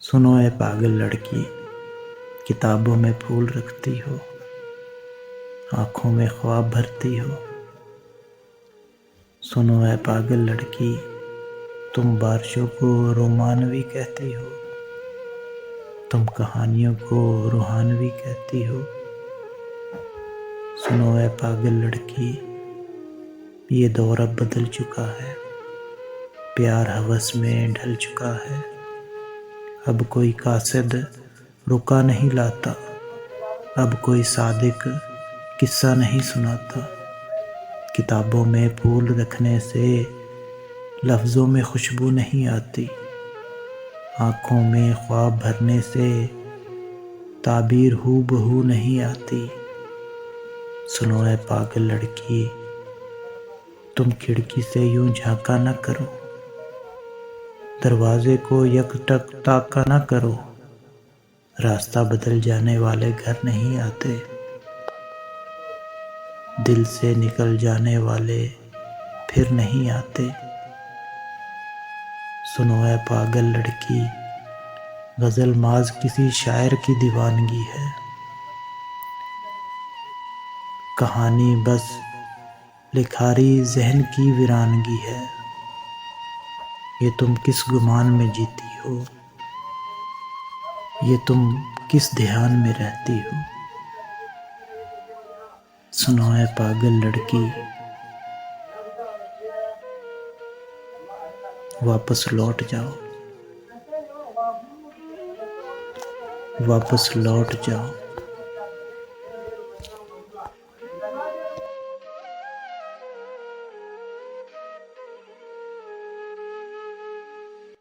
सुनो ए पागल लड़की, किताबों में फूल रखती हो, आँखों में ख्वाब भरती हो। सुनो ए पागल लड़की, तुम बारिशों को रोमानवी कहती हो, तुम कहानियों को रूहानवी कहती हो। सुनो ए पागल लड़की, ये दौर अब बदल चुका है, प्यार हवस में ढल चुका है। अब कोई कासिद रुका नहीं लाता, अब कोई सादिक किस्सा नहीं सुनाता। किताबों में फूल रखने से लफ्ज़ों में खुशबू नहीं आती, आँखों में ख्वाब भरने से ताबीर हूबहू नहीं आती। सुनो ए पागल लड़की, तुम खिड़की से यूं झांका न करो, दरवाजे को यकटक ताका न करो। रास्ता बदल जाने वाले घर नहीं आते, दिल से निकल जाने वाले फिर नहीं आते। सुनो ए पागल लड़की, गज़ल माज किसी शायर की दीवानगी है, कहानी बस लिखारी ज़हन की वीरानगी है। ये तुम किस गुमान में जीती हो, ये तुम किस ध्यान में रहती हो। सुनो ए पागल लड़की, वापस लौट जाओ, वापस लौट जाओ।